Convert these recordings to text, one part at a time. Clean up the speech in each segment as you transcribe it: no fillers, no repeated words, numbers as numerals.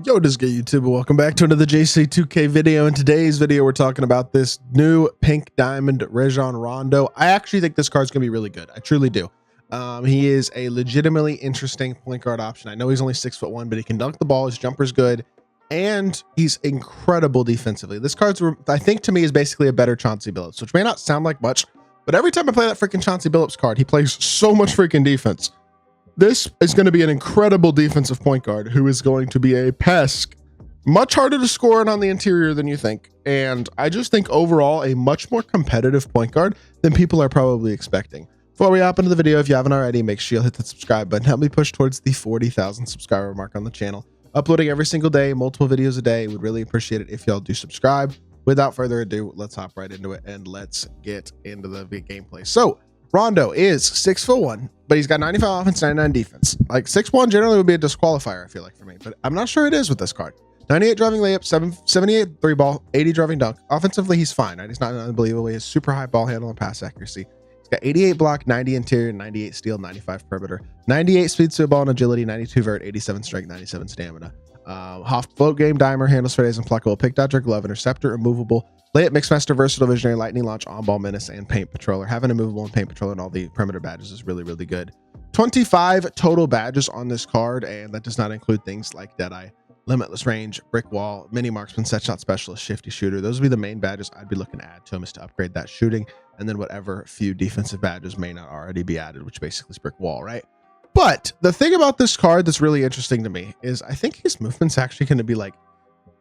Yo, what is good, YouTube? Welcome back to another JC2K video. In today's video, we're talking about this new pink diamond RAJON Rondo. I actually think this card's gonna be really good. I truly do. He is a legitimately interesting point guard option. I know he's only 6'1", but he can dunk the ball. His jumper's good, and he's incredible defensively. This card's, I think, to me, is basically a better Chauncey Billups, which may not sound like much, but every time I play that freaking Chauncey Billups card, he plays so much freaking defense. This is going to be an incredible defensive point guard who is going to be a pest. Much harder to score in on the interior than you think. And I just think overall a much more competitive point guard than people are probably expecting. Before we hop into the video, if you haven't already, make sure you hit the subscribe button. Help me push towards the 40,000 subscriber mark on the channel. Uploading every single day, multiple videos a day. Would really appreciate it if y'all do subscribe. Without further ado, let's hop right into it and let's get into the gameplay. So Rondo is 6'1", but he's got 95 offense, 99 defense. Like 6'1" generally would be a disqualifier, I feel like, for me, but I'm not sure it is with this card. 98 driving layup, 78 three ball, 80 driving dunk. Offensively, he's fine, right? He's not unbelievable. He has super high ball handle and pass accuracy. He's got 88 block, 90 interior, 98 steal, 95 perimeter, 98 speed to ball and agility, 92 vert, 87 strength, 97 stamina. Hoff float game, dimer, handles for days, unpluckable, pick, dodger, glove, interceptor, immovable, layup, mixmaster, versatile, visionary, lightning launch, on ball menace, and paint patroller. Having immovable and paint patroller and all the perimeter badges is really, really good. 25 total badges on this card, and that does not include things like Deadeye, limitless range, brick wall, mini marksman, set shot specialist, shifty shooter. Those would be the main badges I'd be looking to add to him, is to upgrade that shooting, and then whatever few defensive badges may not already be added, which basically is brick wall, right? But the thing about this card that's really interesting to me is I think his movement's actually going to be like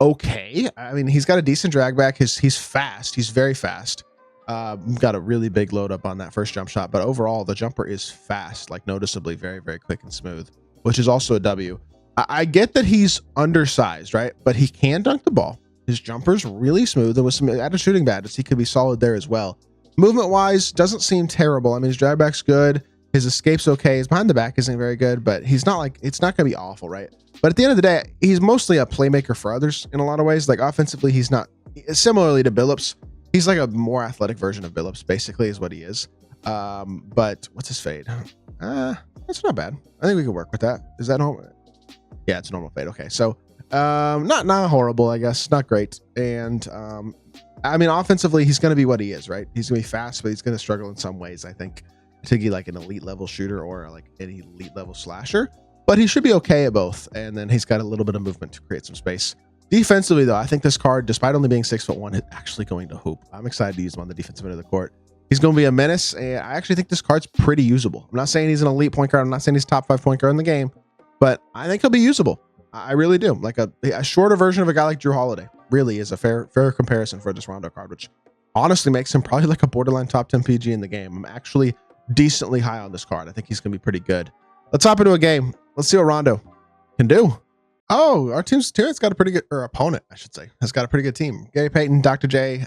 okay. I mean, he's got a decent drag back. He's fast. He's very fast. Got a really big load up on that first jump shot, but overall the jumper is fast, like noticeably very, very quick and smooth, which is also a W. I get that he's undersized, right? But he can dunk the ball. His jumper's really smooth, and with some added shooting badges, he could be solid there as well. Movement wise, doesn't seem terrible. I mean, his drag back's good. His escape's okay. His behind the back isn't very good, but he's not like, it's not going to be awful, right? But at the end of the day, he's mostly a playmaker for others in a lot of ways. Like offensively, he's not, similarly to Billups, he's like a more athletic version of Billups, basically, is what he is. But what's his fade? That's not bad. I think we can work with that. Is that normal? Yeah, it's a normal fade. Okay, so not horrible, I guess. Not great. And I mean, offensively, he's going to be what he is, right? He's going to be fast, but he's going to struggle in some ways, I think, to be like an elite level shooter or like an elite level slasher. But he should be okay at both. And then he's got a little bit of movement to create some space. Defensively, though, I think this card, despite only being 6'1", is actually going to hoop. I'm excited to use him on the defensive end of the court. He's going to be a menace, and I actually think this card's pretty usable. I'm not saying he's an elite point guard. I'm not saying he's top 5 point guard in the game, but I think he'll be usable. I really do. Like a shorter version of a guy like Drew Holiday really is a fair comparison for this Rondo card, which honestly makes him probably like a borderline top 10 PG in the game. I'm actually decently high on this card. I think he's going to be pretty good. Let's hop into a game. Let's see what Rondo can do. Oh, our team's got a pretty good, or opponent, I should say, has got a pretty good team. Gary Payton, Dr. J.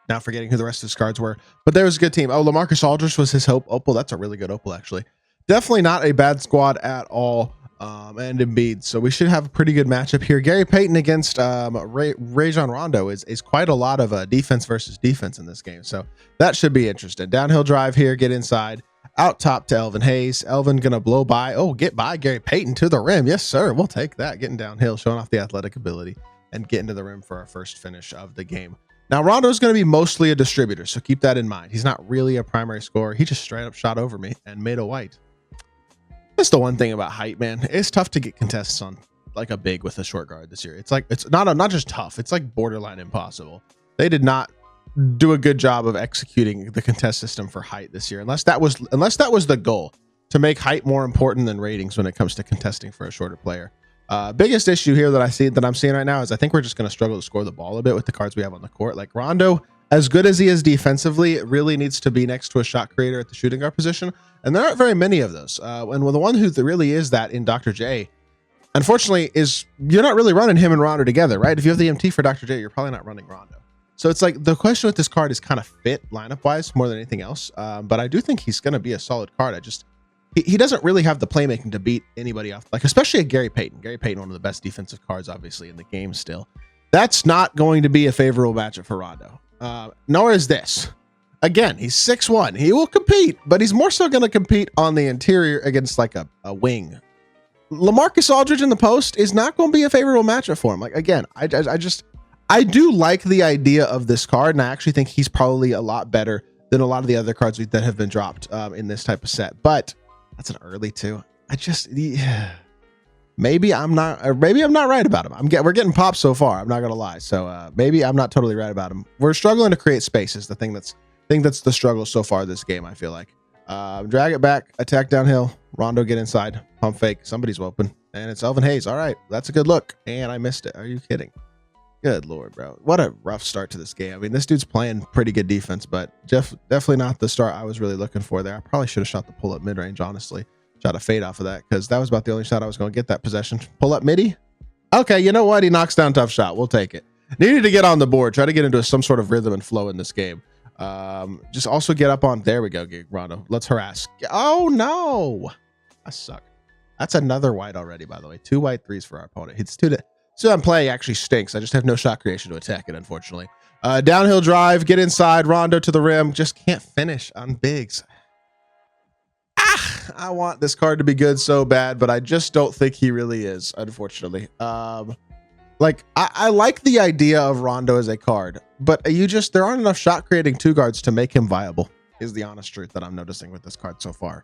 Now forgetting who the rest of his cards were, but there was a good team. Oh, LaMarcus Aldridge was his opal. That's a really good opal, actually. Definitely not a bad squad at all. And Embiid. So we should have a pretty good matchup here. Gary Payton against RAJON Rondo is quite a lot of defense versus defense in this game. So that should be interesting. Downhill drive here, get inside. Out top to Elvin Hayes. Elvin gonna blow by. Oh, get by Gary Payton to the rim. Yes, sir. We'll take that. Getting downhill, showing off the athletic ability, and getting to the rim for our first finish of the game. Now, Rondo's going to be mostly a distributor, so keep that in mind. He's not really a primary scorer. He just straight up shot over me and made a white. That's the one thing about height, man. It's tough to get contests on like a big with a short guard this year. It's like, it's not just tough. It's like borderline impossible. They did not do a good job of executing the contest system for height this year, unless that was the goal, to make height more important than ratings when it comes to contesting for a shorter player. Biggest issue here that I'm seeing right now is I think we're just going to struggle to score the ball a bit with the cards we have on the court. Like Rondo, as good as he is defensively, really needs to be next to a shot creator at the shooting guard position, and there aren't very many of those. And the one who really is that in Dr. J, unfortunately, is you're not really running him and Rondo together, right? If you have the MT for Dr. J, you're probably not running Rondo. So it's like the question with this card is kind of fit lineup wise more than anything else. But I do think he's going to be a solid card. He doesn't really have the playmaking to beat anybody off, like especially a Gary Payton. Gary Payton, one of the best defensive cards, obviously, in the game still. That's not going to be a favorable matchup for Rondo. Nor is this. Again, he's 6'1". He will compete, but he's more so going to compete on the interior against like a wing LaMarcus Aldridge in the post is not going to be a favorable matchup for him. Like, again, I do like the idea of this card, and I actually think he's probably a lot better than a lot of the other cards that have been dropped in this type of set. But that's an early too. Maybe I'm not right about him. We're getting popped so far. I'm not gonna lie. So maybe I'm not totally right about him. We're struggling to create space is the thing that's the struggle so far this game. I feel like drag it back, attack downhill. Rondo get inside, pump fake. Somebody's open, and it's Elvin Hayes. All right, that's a good look, and I missed it. Are you kidding? Good Lord, bro. What a rough start to this game. I mean, this dude's playing pretty good defense, but definitely not the start I was really looking for there. I probably should have shot the pull up mid range, honestly. Shot a fade off of that because that was about the only shot I was going to get that possession. Pull up midi. Okay, you know what? He knocks down tough shot. We'll take it. Needed to get on the board. Try to get into some sort of rhythm and flow in this game. Just also get up on. There we go, Rondo. Let's harass. Oh, no. I suck. That's another white already, by the way. 2 white threes for our opponent. It's 2 to... So I'm playing actually stinks. I just have no shot creation to attack it, unfortunately. Downhill drive, get inside, Rondo to the rim. Just can't finish on bigs. I want this card to be good so bad, but I just don't think he really is, unfortunately. Like I like the idea of Rondo as a card, but there aren't enough shot creating 2 guards to make him viable, is the honest truth that I'm noticing with this card so far.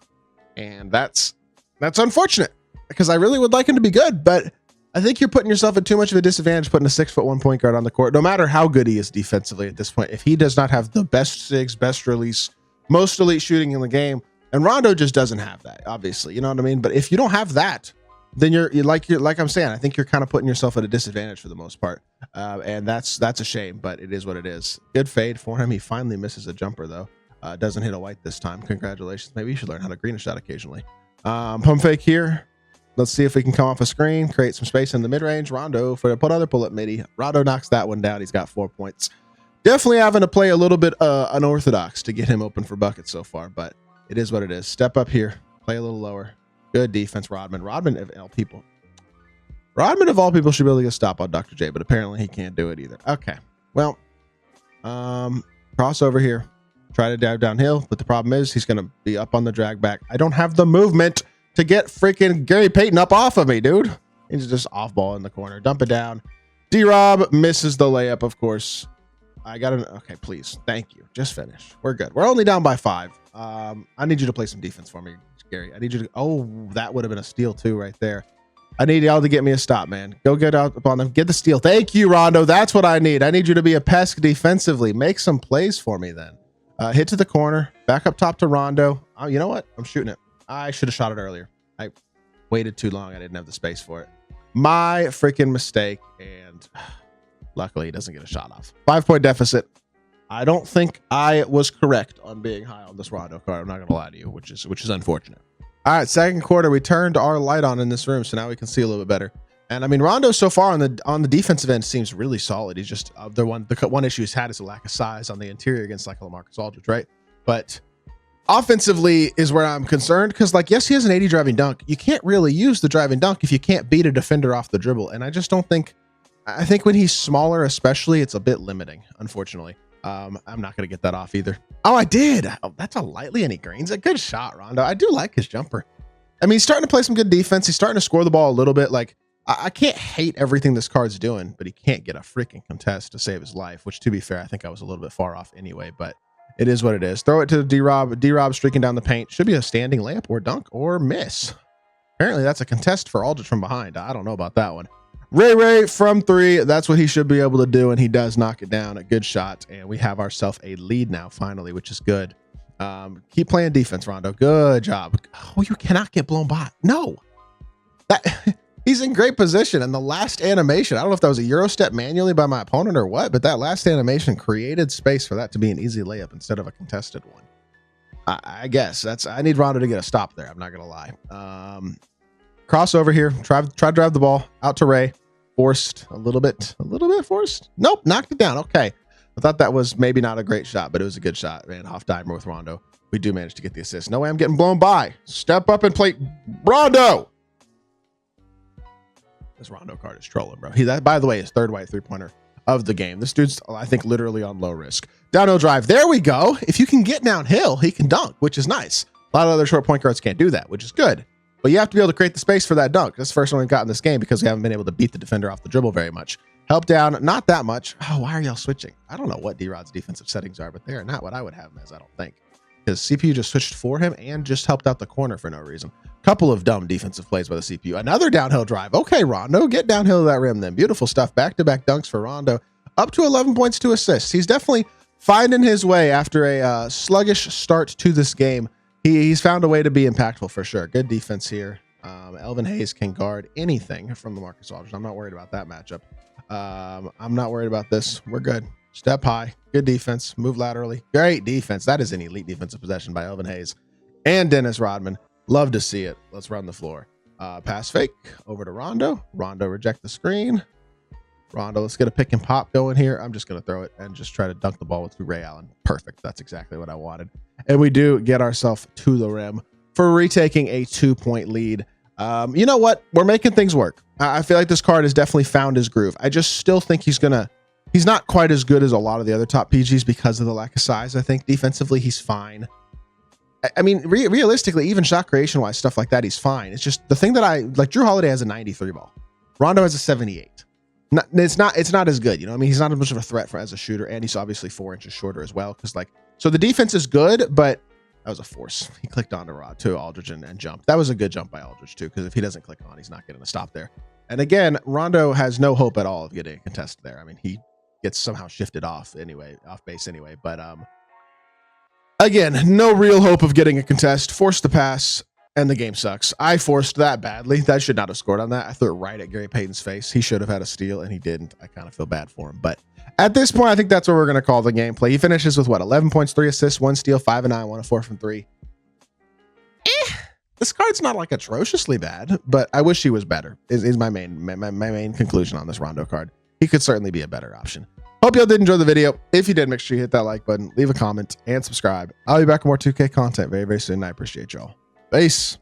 And that's unfortunate because I really would like him to be good, but I think you're putting yourself at too much of a disadvantage putting a 6'1" point guard on the court, no matter how good he is defensively at this point. If he does not have the best sigs, best release, most elite shooting in the game, and Rondo just doesn't have that, obviously, you know what I mean? But if you don't have that, then you're like I'm saying, I think you're kind of putting yourself at a disadvantage for the most part. And that's a shame, but it is what it is. Good fade for him. He finally misses a jumper though. Doesn't hit a white this time. Congratulations. Maybe you should learn how to green a shot occasionally. Pump fake here. Let's see if we can come off a screen, create some space in the mid-range. Rondo for another pull-up midi. Rondo knocks that one down. He's got 4 points. Definitely having to play a little bit unorthodox to get him open for buckets so far, but it is what it is. Step up here, play a little lower. Good defense, Rodman. Rodman of all people should be able to get a stop on Dr. J, but apparently he can't do it either. Okay, well, crossover here. Try to dive downhill, but the problem is he's going to be up on the drag back. I don't have the movement to get freaking Gary Payton up off of me, dude. He's just off ball in the corner. Dump it down. D-Rob misses the layup, of course. I got an... Okay, please. Thank you. Just finish. We're good. We're only down by 5. I need you to play some defense for me, Gary. I need you to... Oh, that would have been a steal, too, right there. I need y'all to get me a stop, man. Go get out upon them. Get the steal. Thank you, Rondo. That's what I need. I need you to be a pest defensively. Make some plays for me, then. Hit to the corner. Back up top to Rondo. Oh, you know what? I'm shooting it. I should have shot it earlier. I waited too long. I didn't have the space for it. My freaking mistake. And luckily, he doesn't get a shot off. 5-point deficit. I don't think I was correct on being high on this Rondo card. I'm not going to lie to you, which is unfortunate. All right, second quarter. We turned our light on in this room, so now we can see a little bit better. And I mean, Rondo so far on the defensive end seems really solid. He's just the one issue he's had is a lack of size on the interior against like LaMarcus Aldridge, right? But offensively is where I'm concerned because, like, yes, he has an 80 driving dunk. You can't really use the driving dunk if you can't beat a defender off the dribble. And I just don't think. I think when he's smaller, especially, it's a bit limiting. Unfortunately, I'm not gonna get that off either. Oh, I did. Oh, that's a lightly and he greens a good shot, Rondo. I do like his jumper. I mean, he's starting to play some good defense. He's starting to score the ball a little bit. Like, I can't hate everything this card's doing, but he can't get a freaking contest to save his life, which, to be fair, I think I was a little bit far off anyway, but it is what it is. Throw it to D-Rob. D-Rob streaking down the paint. Should be a standing layup or dunk or miss. Apparently, that's a contest for Aldridge from behind. I don't know about that one. Ray from 3. That's what he should be able to do, and he does knock it down. A good shot, and we have ourselves a lead now, finally, which is good. Keep playing defense, Rondo. Good job. Oh, you cannot get blown by. No. He's in great position, and the last animation, I don't know if that was a Euro step manually by my opponent or what, but that last animation created space for that to be an easy layup instead of a contested one. I guess I need Rondo to get a stop there. I'm not gonna lie. Crossover here. Try to drive the ball out to Ray. Forced a little bit forced. Nope, knocked it down. Okay, I thought that was maybe not a great shot, but it was a good shot. Man, off dimer with Rondo. We do manage to get the assist. No way I'm getting blown by. Step up and play Rondo. This Rondo card is trolling, bro. That, by the way, is third white 3-pointer of the game. This dude's, I think, literally on low risk. Downhill drive. There we go. If you can get downhill, he can dunk, which is nice. A lot of other short point guards can't do that, which is good. but you have to be able to create the space for that dunk. That's the first one we've got in this game because we haven't been able to beat the defender off the dribble very much. Help down, not that much. Oh, why are y'all switching? I don't know what D-Rod's defensive settings are, but they are not what I would have him as, I don't think. Because CPU just switched for him and just helped out the corner for no reason. Couple of dumb defensive plays by the CPU. Another downhill drive. Okay, Rondo, get downhill to that rim then. Beautiful stuff. Back-to-back dunks for Rondo. Up to 11 points, 2 assists. He's definitely finding his way after a sluggish start to this game. He's found a way to be impactful for sure. Good defense here. Elvin Hayes can guard anything from the Marcus Aldridge. I'm not worried about that matchup. I'm not worried about this. We're good. Step high. Good defense. Move laterally. Great defense. That is an elite defensive possession by Elvin Hayes and Dennis Rodman. Love to see it. Let's run the floor. Pass fake over to Rondo. Rondo reject the screen. Rondo, let's get a pick and pop going here. I'm just going to throw it and just try to dunk the ball with Ray Allen. Perfect. That's exactly what I wanted. And we do get ourselves to the rim for retaking a 2-point lead. You know what? We're making things work. I feel like this card has definitely found his groove. I just still think he's not quite as good as a lot of the other top PGs because of the lack of size. I think defensively, he's fine. I mean, realistically, even shot creation wise, stuff like that, he's fine. It's just the thing that I like. Drew Holiday has a 93 ball. Rondo has a 78. It's not as good. You know, I mean, he's not as much of a threat as a shooter, and he's obviously 4 inches shorter as well. Because so the defense is good, but that was a force. He clicked on to Aldridge and jumped. That was a good jump by Aldridge too, because if he doesn't click on, he's not getting a stop there. And again, Rondo has no hope at all of getting a contest there. I mean, he gets somehow shifted off base anyway. But again, no real hope of getting a contest. Forced the pass, and the game sucks. I forced that badly. That should not have scored on that. I threw it right at Gary Payton's face. He should have had a steal, and he didn't. I kind of feel bad for him. But at this point, I think that's what we're going to call the gameplay. He finishes with what? 11 points, 3 assists, 1 steal, 5 and 9, 1 of 4 from 3. This card's not like atrociously bad, but I wish he was better. Is my main conclusion on this Rondo card. He could certainly be a better option. Hope y'all did enjoy the video. If you did, make sure you hit that like button, leave a comment, and subscribe. I'll be back with more 2K content very, very soon. I appreciate y'all. Peace.